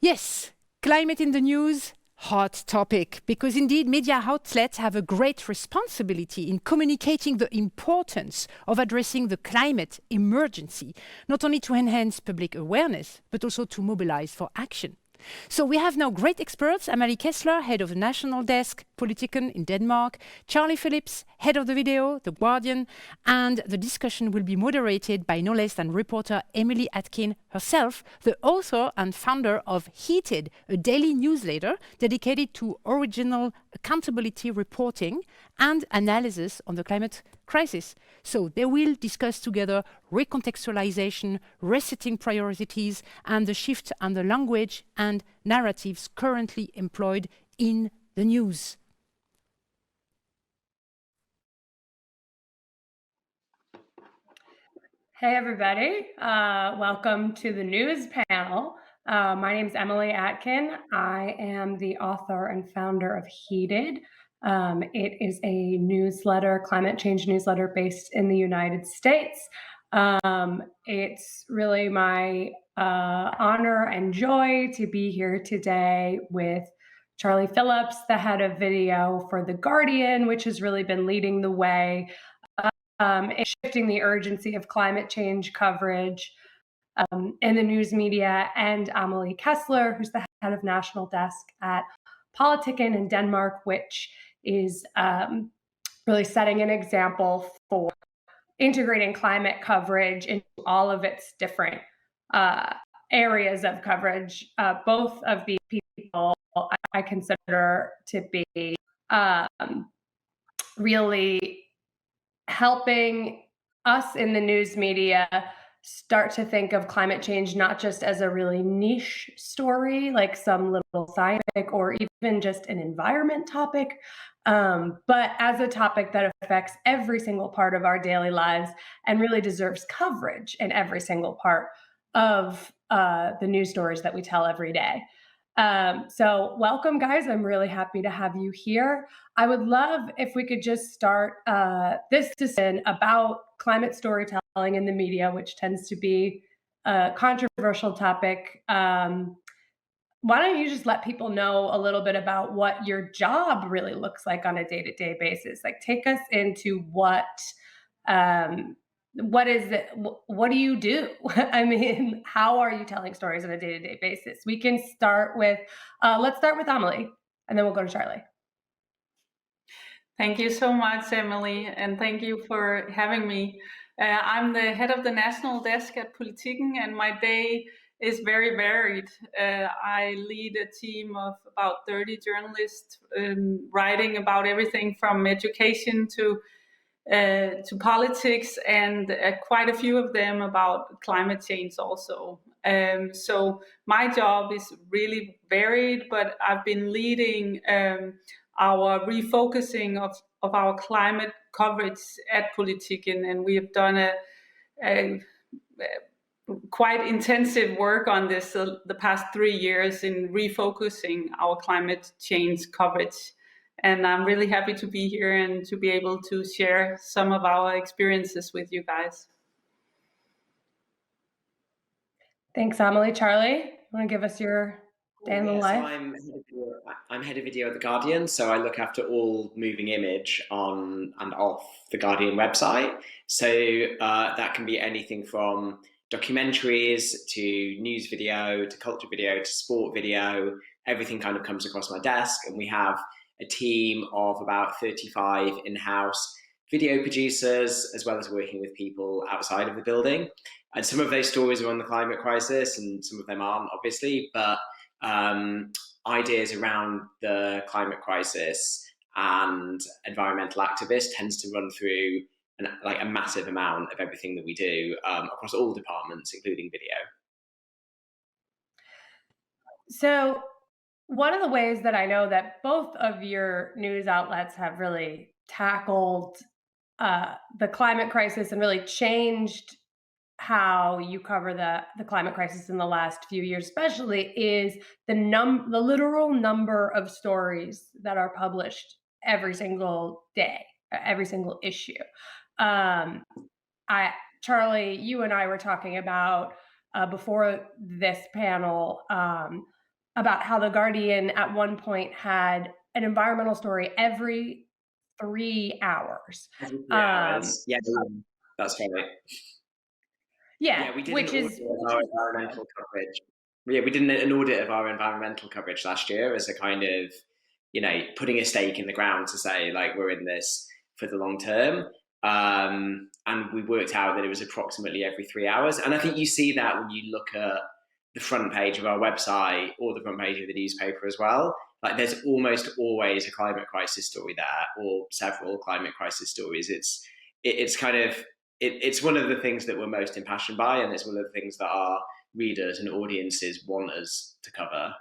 Yes, climate in the news, hot topic, because indeed media outlets have a great responsibility in communicating the importance of addressing the climate emergency, not only to enhance public awareness, but also to mobilize for action. So we have now great experts: Amalie Kestler, head of the national desk, Politiken in Denmark, Charlie Phillips, head of the video, The Guardian, and the discussion will be moderated by no less than reporter Amalie Atkin herself, the author and founder of Heated, a daily newsletter dedicated to original accountability reporting and analysis on the climate crisis. So they will discuss together recontextualization, resetting priorities, and the shift on the language and narratives currently employed in the news. Hey everybody, welcome to the news panel. My name is Amalie Atkin. I am the author and founder of Heated. It is a newsletter, climate change newsletter based in the United States. It's really my honor and joy to be here today with Charlie Phillips, the head of video for The Guardian, which has really been leading the way in shifting the urgency of climate change coverage in the news media, and Amalie Kestler, who's the head of national desk at Politiken in Denmark, which is really setting an example for integrating climate coverage into all of its different areas of coverage. Both of these people I consider to be really helping us in the news media start to think of climate change not just as a really niche story, like some little science or even just an environment topic, but as a topic that affects every single part of our daily lives and really deserves coverage in every single part of the news stories that we tell every day. So welcome, guys. I'm really happy to have you here. I would love if we could just start this discussion about climate storytelling in the media, which tends to be a controversial topic. Why don't you just let people know a little bit about what your job really looks like on a day-to-day basis? Like, take us into what is it? What do you do? I mean, how are you telling stories on a day-to-day basis? We can start with, let's start with Amalie, and then we'll go to Charlie. Thank you so much, Emily, and thank you for having me. I'm the head of the national desk at Politiken, and my day is very varied. I lead a team of about 30 journalists writing about everything from education to politics, and quite a few of them about climate change also. So my job is really varied, but I've been leading our refocusing of our climate coverage at Politiken, and we have done a quite intensive work on this the past 3 years in refocusing our climate change coverage. And I'm really happy to be here and to be able to share some of our experiences with you guys. Thanks, Amalie. Charlie, want to give us your day in the life? So I'm head of video at The Guardian, so I look after all moving image on and off the Guardian website. So that can be anything from documentaries to news video to culture video to sport video. Everything kind of comes across my desk, and we have a team of about 35 in-house video producers, as well as working with people outside of the building. And some of those stories are on the climate crisis, and some of them aren't, obviously, but ideas around the climate crisis and environmental activists tends to run through a massive amount of everything that we do across all departments, including video. So One of the ways that I know that both of your news outlets have really tackled the climate crisis and really changed how you cover the climate crisis in the last few years, especially, is the literal number of stories that are published every single day, every single issue. Um, I Charlie, you and I were talking about before this panel about how the Guardian at one point had an environmental story every 3 hours. Yeah, that's right. Yeah, we did which an is audit of our environmental coverage. Yeah, we did an audit of our environmental coverage last year as a kind of, putting a stake in the ground to say, like, we're in this for the long term. And we worked out that it was approximately every 3 hours. And I think you see that when you look at the front page of our website or the front page of the newspaper as well. Like, there's almost always a climate crisis story there, or several climate crisis stories. It's kind of it's one of the things that we're most impassioned by, and it's one of the things that our readers and audiences want us to cover.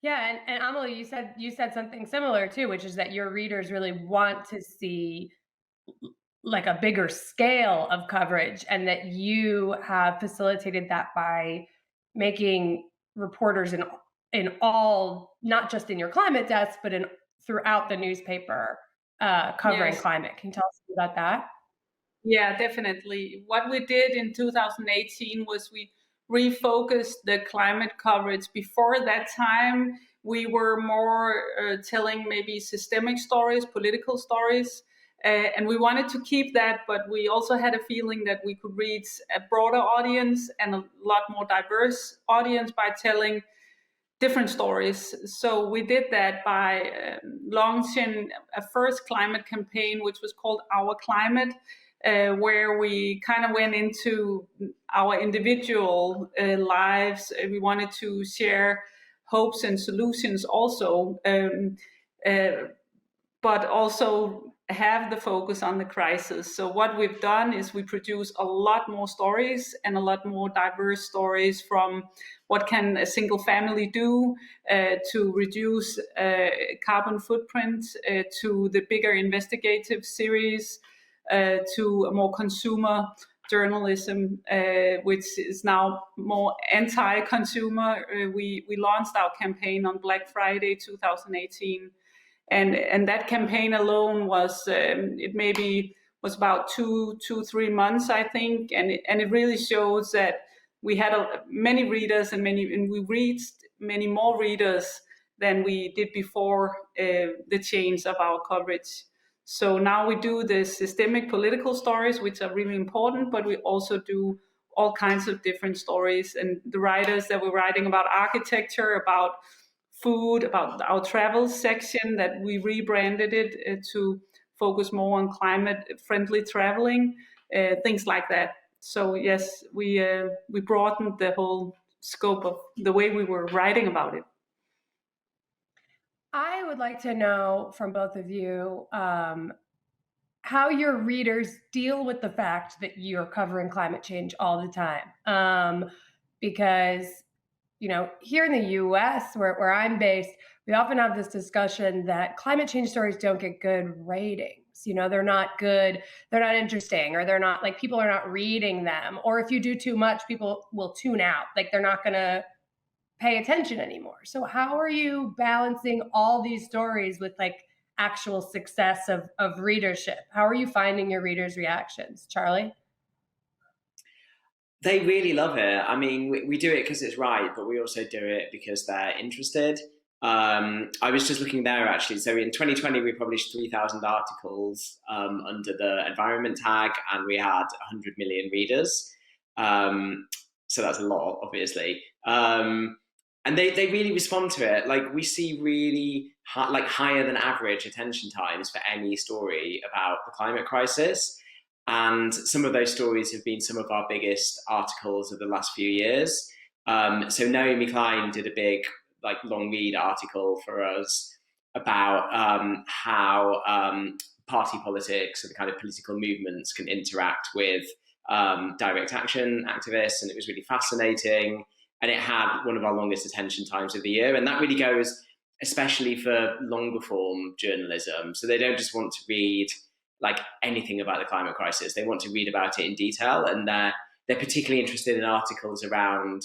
Yeah, and Amalie, you said something similar too, which is that your readers really want to see like a bigger scale of coverage, and that you have facilitated that by making reporters in all, not just in your climate desk, but in throughout the newspaper covering Yes. climate. Can you tell us about that? Yeah, definitely. What we did in 2018 was we refocused the climate coverage. Before that time, we were more telling maybe systemic stories, political stories. And we wanted to keep that, but we also had a feeling that we could reach a broader audience and a lot more diverse audience by telling different stories. So we did that by launching a first climate campaign, which was called Our Climate, where we kind of went into our individual lives. We wanted to share hopes and solutions also, but also have the focus on the crisis. So what we've done is we produce a lot more stories and a lot more diverse stories, from what can a single family do to reduce carbon footprint, to the bigger investigative series, to a more consumer journalism, which is now more anti-consumer. We launched our campaign on Black Friday 2018. And that campaign alone was it maybe was about 3 months, I think, and it really shows that we had many readers and we reached many more readers than we did before the change of our coverage. So now we do the systemic political stories, which are really important, but we also do all kinds of different stories. And the writers that were writing about architecture, about food, about our travel section, that we rebranded it to focus more on climate-friendly traveling, things like that. So yes, we broadened the whole scope of the way we were writing about it. I would like to know from both of you how your readers deal with the fact that you're covering climate change all the time. Because, here in the US, where I'm based, we often have this discussion that climate change stories don't get good ratings. They're not good, they're not interesting, or they're not, like, people are not reading them. Or if you do too much, people will tune out. Like, they're not going to pay attention anymore. So how are you balancing all these stories with like actual success of readership? How are you finding your readers' reactions, Charlie? They really love it. I mean, we do it because it's right, but we also do it because they're interested. I was just looking there, actually. So in 2020, we published 3,000 articles under the environment tag, and we had 100 million readers. So that's a lot, obviously. And they really respond to it. Like, we see really higher than average attention times for any story about the climate crisis. And some of those stories have been some of our biggest articles of the last few years. So Naomi Klein did a big, long read article for us about how party politics and the kind of political movements can interact with direct action activists, and it was really fascinating. and it had one of our longest attention times of the year. And that really goes especially for longer form journalism. So they don't just want to read like anything about the climate crisis. They want to read about it in detail, and they're particularly interested in articles around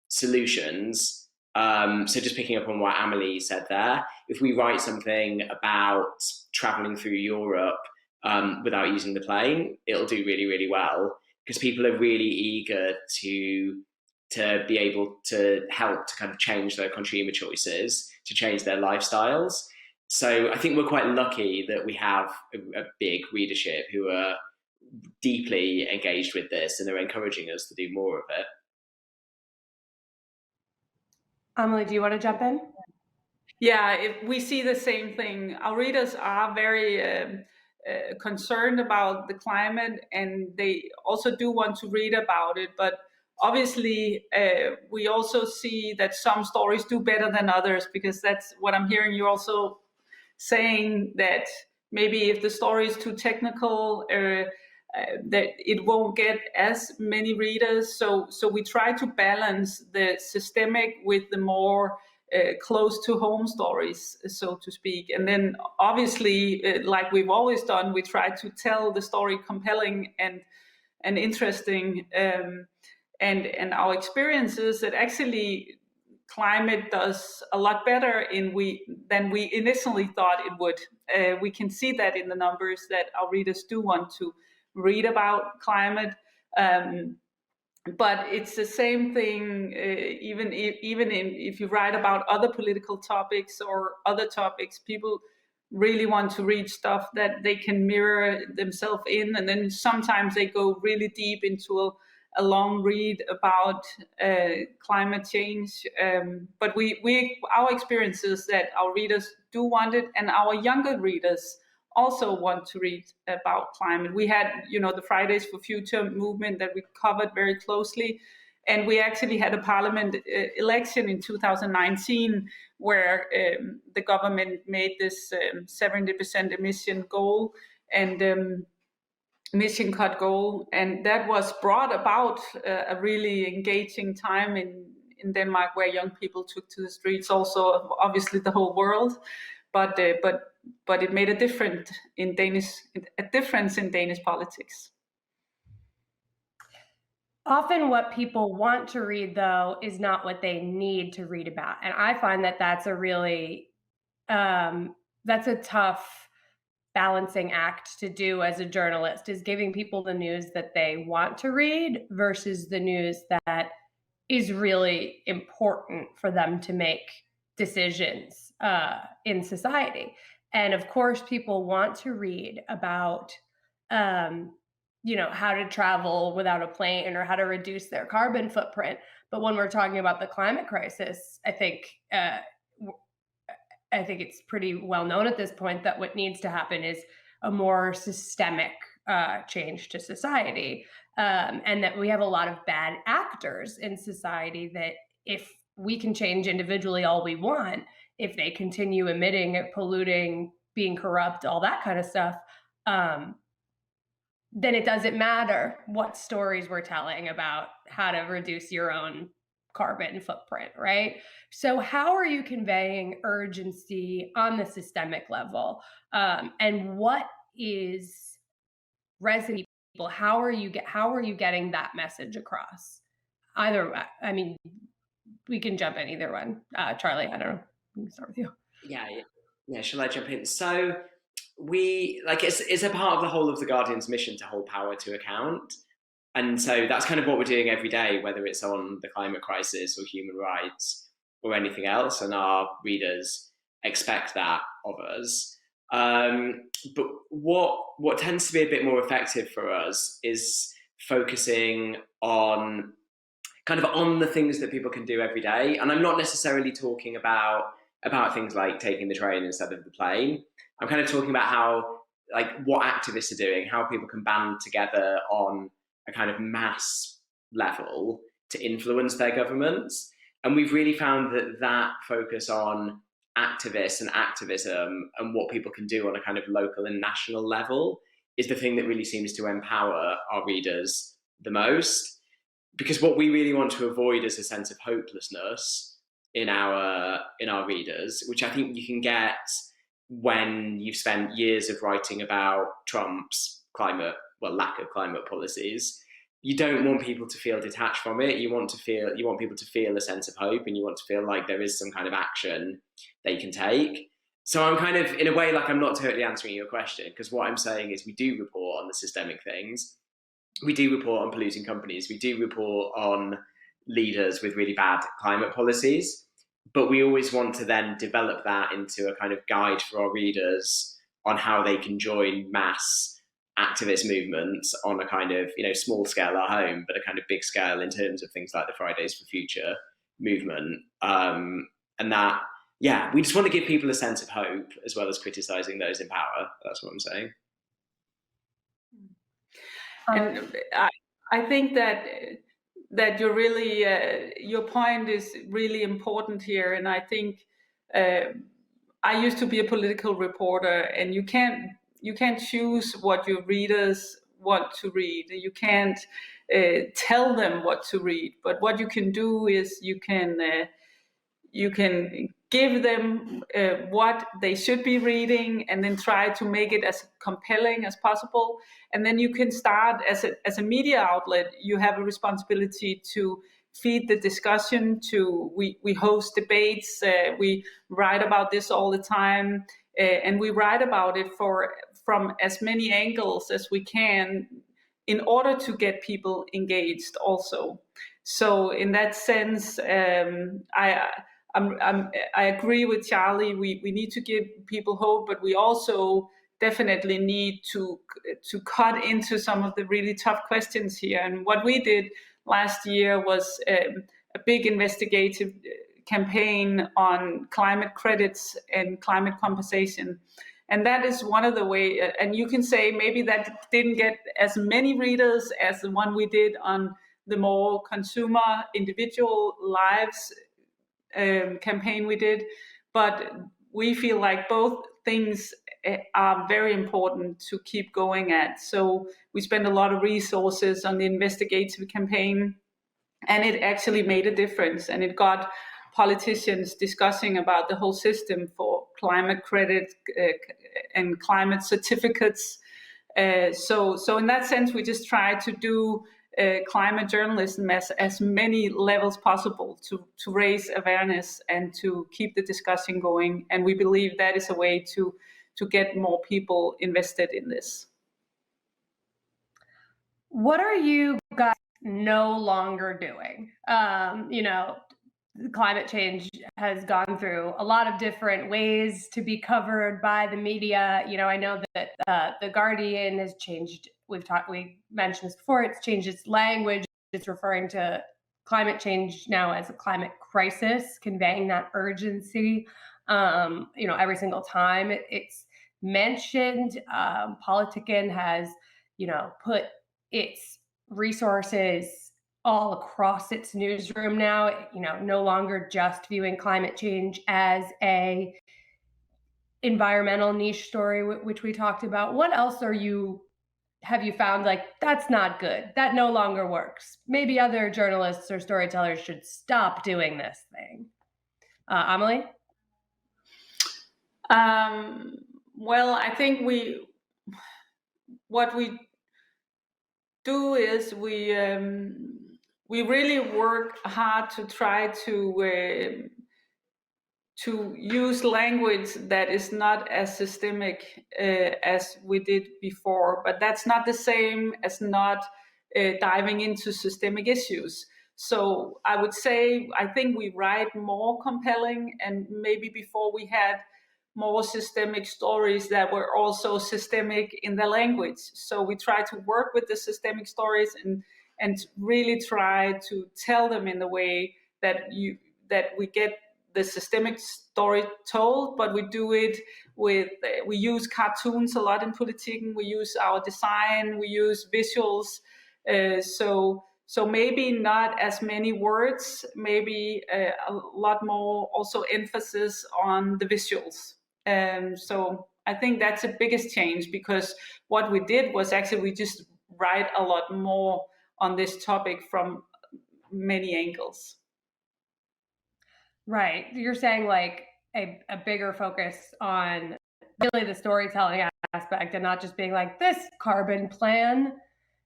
solutions. So just picking up on what Amalie said there, if we write something about traveling through Europe without using the plane, it'll do really, really well, because people are really eager to be able to help to kind of change their consumer choices, to change their lifestyles. So I think we're quite lucky that we have a big readership who are deeply engaged with this and are encouraging us to do more of it. Amalie, do you want to jump in? Yeah, we see the same thing. Our readers are very concerned about the climate, and they also do want to read about it. But obviously, we also see that some stories do better than others, because that's what I'm hearing you also saying, that maybe if the story is too technical, that it won't get as many readers. So we try to balance the systemic with the more close to home stories, so to speak. And then obviously, like we've always done, we try to tell the story compelling and interesting. And our experience is that actually climate does a lot better than we initially thought it would. We can see that in the numbers, that our readers do want to read about climate. But it's the same thing, even if you write about other political topics or other topics, people really want to read stuff that they can mirror themselves in. And then sometimes they go really deep into a long read about climate change. But our experience is that our readers do want it, and our younger readers also want to read about climate. We had, the Fridays for Future movement that we covered very closely. And we actually had a parliament election in 2019 where the government made this 70% emission goal and emission cut goal. And that was brought about a really engaging time in Denmark, where young people took to the streets, also obviously the whole world. But it made a difference in Danish politics. Often what people want to read, though, is not what they need to read about. And I find that that's a really, that's a tough balancing act to do as a journalist, is giving people the news that they want to read versus the news that is really important for them to make decisions in society. And of course, people want to read about, how to travel without a plane or how to reduce their carbon footprint. But when we're talking about the climate crisis, I think it's pretty well known at this point that what needs to happen is a more systemic change to society, and that we have a lot of bad actors in society that if we can change individually all we want, if they continue emitting, polluting, being corrupt, all that kind of stuff, then it doesn't matter what stories we're telling about how to reduce your own carbon footprint, right? So how are you conveying urgency on the systemic level? And what is resonating with people? How are you getting that message across? We can jump in either one. Charlie, I don't know. We can start with you. Yeah. Shall I jump in? So it's a part of the whole of the Guardian's mission to hold power to account. And so that's kind of what we're doing every day, whether it's on the climate crisis or human rights or anything else. And our readers expect that of us. But what tends to be a bit more effective for us is focusing on the things that people can do every day. And I'm not necessarily talking about things like taking the train instead of the plane. I'm kind of talking about what activists are doing, how people can band together on a kind of mass level to influence their governments. And we've really found that focus on activists and activism and what people can do on a kind of local and national level is the thing that really seems to empower our readers the most. because what we really want to avoid is a sense of hopelessness in our readers, which I think you can get when you've spent years of writing about Trump's lack of climate policies. You don't want people to feel detached from it. You want people to feel a sense of hope, and you want to feel like there is some kind of action they can take. So I'm kind of, in a way, like, I'm not totally answering your question, because what I'm saying is we do report on the systemic things. We do report on polluting companies. We do report on leaders with really bad climate policies. But we always want to then develop that into a kind of guide for our readers on how they can join mass activist movements on a kind of, small scale at home, but a kind of big scale in terms of things like the Fridays for Future movement. And that, yeah, we just want to give people a sense of hope as well as criticizing those in power. That's what I'm saying. And I think that you're really your point is really important here, and I think I used to be a political reporter, and you can't choose what your readers want to read. You can't tell them what to read, but what you can do is you can give them what they should be reading, and then try to make it as compelling as possible. And then you can start as a media outlet. You have a responsibility to feed the discussion. We host debates. We write about this all the time, and we write about it from as many angles as we can, in order to get people engaged also. So in that sense, I agree with Charlie. We need to give people hope, but we also definitely need to cut into some of the really tough questions here. And what we did last year was a big investigative campaign on climate credits and climate compensation. And that is one of the ways, and you can say maybe that didn't get as many readers as the one we did on the more consumer individual lives campaign we did, but we feel like both things are very important to keep going at. So we spend a lot of resources on the investigative campaign, and it actually made a difference, and it got politicians discussing about the whole system for climate credit and climate certificates. So in that sense, we just try to do climate journalism as many levels possible to raise awareness and to keep the discussion going. And we believe that is a way to get more people invested in this. What are you guys no longer doing? Climate change has gone through a lot of different ways to be covered by the media. I know that The Guardian has changed. We mentioned this before. It's changed its language. It's referring to climate change now as a climate crisis, conveying that urgency. Every single time it's mentioned. Politiken has, put its resources all across its newsroom now, no longer just viewing climate change as a environmental niche story, which we talked about. What else have you found like that's not good, that no longer works? Maybe other journalists or storytellers should stop doing this thing. Amalie? Well, I think what we do is we really work hard to try to use language that is not as systemic as we did before, but that's not the same as not diving into systemic issues. So I would say, I think we write more compelling, and maybe before we had more systemic stories that were also systemic in the language. So we try to work with the systemic stories and really try to tell them in the way that we get the systemic story told, but we do it we use cartoons a lot in Politiken, we use our design, we use visuals, so maybe not as many words, maybe a lot more also emphasis on the visuals. So I think that's the biggest change, because what we did was actually we just write a lot more on this topic from many angles. Right. You're saying like a bigger focus on really the storytelling aspect and not just being like, this carbon plan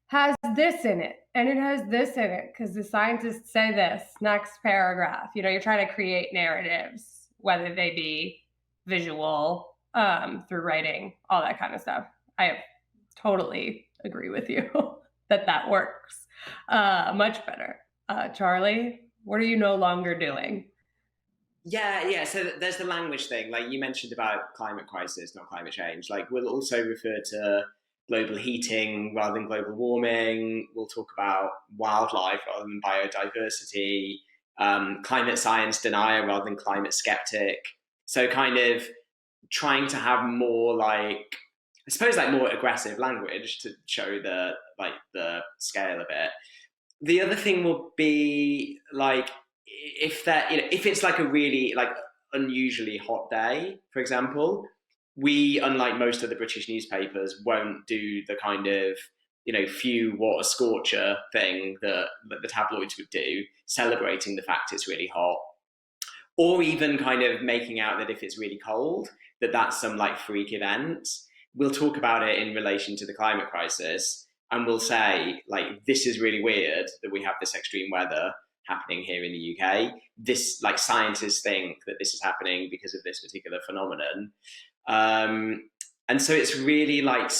has this in it and it has this in it because the scientists say this next paragraph. You know, you're trying to create narratives, whether they be visual, through writing, all that kind of stuff. I totally agree with you that works much better. Charlie, what are you no longer doing? Yeah. So there's the language thing. Like you mentioned about climate crisis, not climate change. Like we'll also refer to global heating rather than global warming. We'll talk about wildlife rather than biodiversity, climate science denier rather than climate skeptic. So kind of trying to have more like, I suppose like more aggressive language to show the scale of it. The other thing will be like if it's like a really like unusually hot day, for example, we, unlike most of the British newspapers, won't do the kind of few what a scorcher thing that the tabloids would do, celebrating the fact it's really hot, or even kind of making out that if it's really cold, that's some like freak event. We'll talk about it in relation to the climate crisis, and we'll say like, this is really weird that we have this extreme weather happening here in the UK. This, like, scientists think that this is happening because of this particular phenomenon. And so it's really like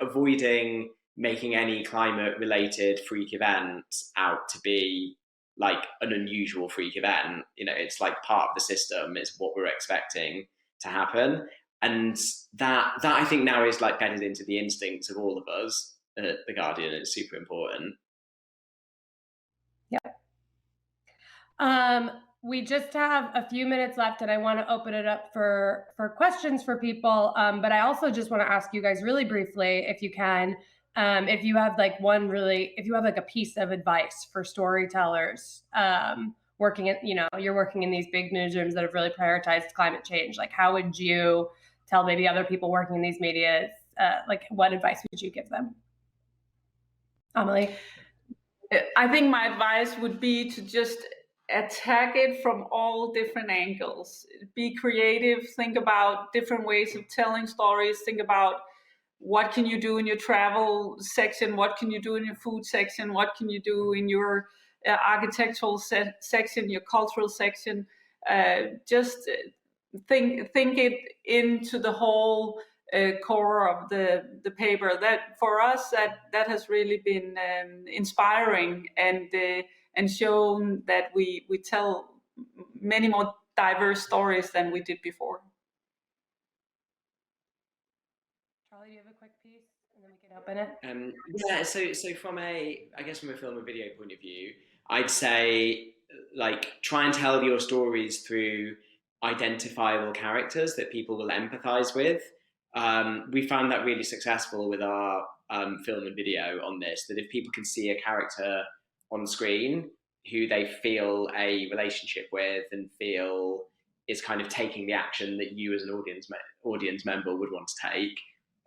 avoiding making any climate related freak event out to be like an unusual freak event. It's like part of the system. It's what we're expecting to happen. And that I think now is like bedded into the instincts of all of us at The Guardian. It's super important. Yeah. We just have a few minutes left, and I want to open it up for questions for people. But I also just want to ask you guys really briefly, if you can, if you have like a piece of advice for storytellers working at, you're working in these big newsrooms that have really prioritized climate change. Like, how would you tell maybe other people working in these medias, like what advice would you give them? Amalie? I think my advice would be to just attack it from all different angles. Be creative, think about different ways of telling stories, think about what can you do in your travel section, what can you do in your food section, what can you do in your architectural section, your cultural section. Just think it into the whole core of the paper. That for us, that has really been inspiring and shown that we tell many more diverse stories than we did before. Charlie, do you have a quick piece, and then we can open it? Yeah. So from a film and video point of view, I'd say like try and tell your stories through identifiable characters that people will empathize with. We found that really successful with our film and video on this, that if people can see a character on screen who they feel a relationship with and feel is kind of taking the action that you as an audience member would want to take,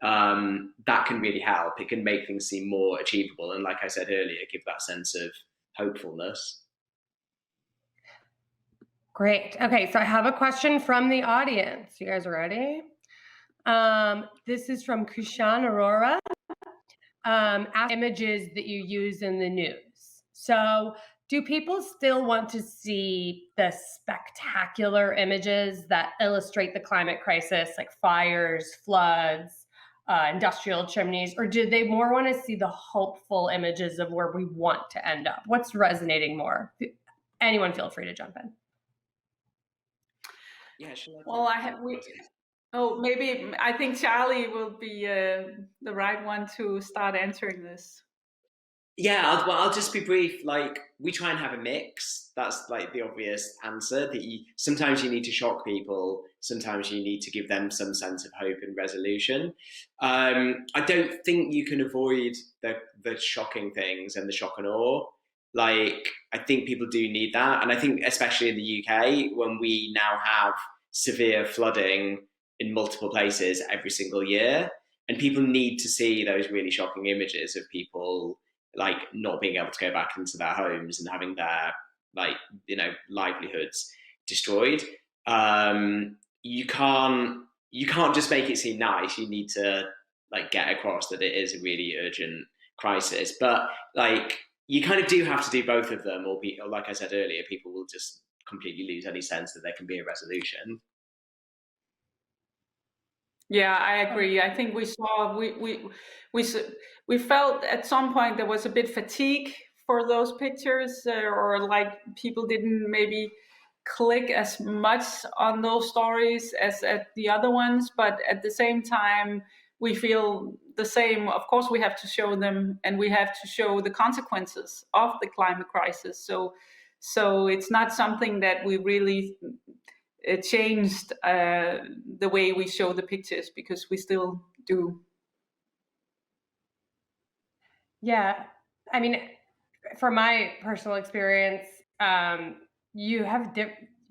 that can really help. It can make things seem more achievable, and like I said earlier, give that sense of hopefulness. Great. Okay, so I have a question from the audience. You guys ready? This is from Krishan Arora. Images that you use in the news. So do people still want to see the spectacular images that illustrate the climate crisis, like fires, floods, industrial chimneys, or do they more want to see the hopeful images of where we want to end up? What's resonating more? Anyone feel free to jump in. Yeah, well, maybe I think Charlie will be the right one to start answering this. Yeah, I'll just be brief. Like, we try and have a mix. That's like the obvious answer. That sometimes you need to shock people. Sometimes you need to give them some sense of hope and resolution. I don't think you can avoid the shocking things and the shock and awe. Like, I think people do need that, and I think especially in the UK, when we now have severe flooding in multiple places every single year, and people need to see those really shocking images of people like not being able to go back into their homes and having their like livelihoods destroyed. You can't just make it seem nice. You need to like get across that it is a really urgent crisis, but like you kind of do have to do both of them, or like I said earlier, people will just completely lose any sense that there can be a resolution. Yeah, I agree. I think we saw we felt at some point there was a bit fatigue for those pictures, or like people didn't maybe click as much on those stories as at the other ones. But at the same time, we feel the same. Of course, we have to show them, and we have to show the consequences of the climate crisis. So it's not something that we really it changed the way we show the pictures, because we still do. Yeah, I mean, from my personal experience, you have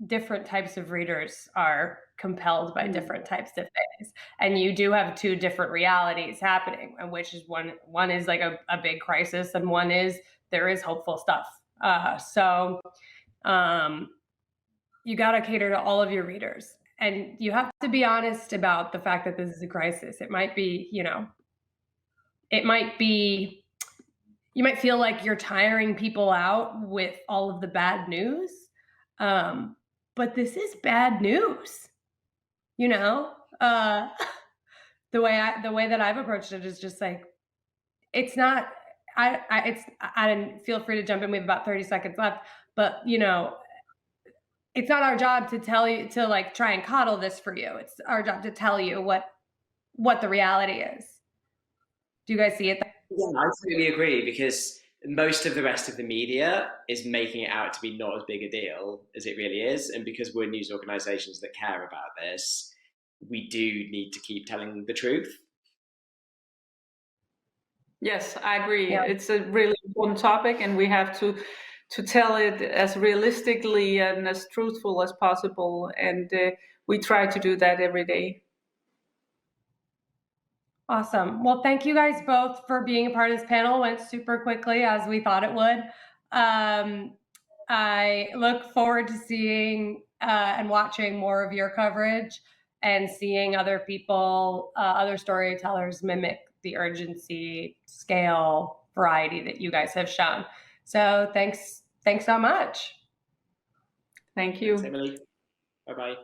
different types of readers are compelled by different types of things, and you do have two different realities happening, and which is one is like a big crisis, and one is there is hopeful stuff. So you got to cater to all of your readers, and you have to be honest about the fact that this is a crisis. It might be, you might feel like you're tiring people out with all of the bad news, but this is bad news. The way that I've approached it is just like, it's not. I didn't feel free to jump in. We have about 30 seconds left, but it's not our job to tell you to like try and coddle this for you. It's our job to tell you what the reality is. Do you guys see it? Yeah, I totally agree, because most of the rest of the media is making it out to be not as big a deal as it really is. And because we're news organizations that care about this, we do need to keep telling the truth. Yes, I agree. Yeah. It's a really important topic, and we have to tell it as realistically and as truthful as possible. And we try to do that every day. Awesome. Well, thank you guys both for being a part of this panel. It went super quickly, as we thought it would. I look forward to seeing and watching more of your coverage, and seeing other people, other storytellers mimic the urgency, scale, variety that you guys have shown. So thanks so much. Thank you. Thanks, Amalie. Bye-bye.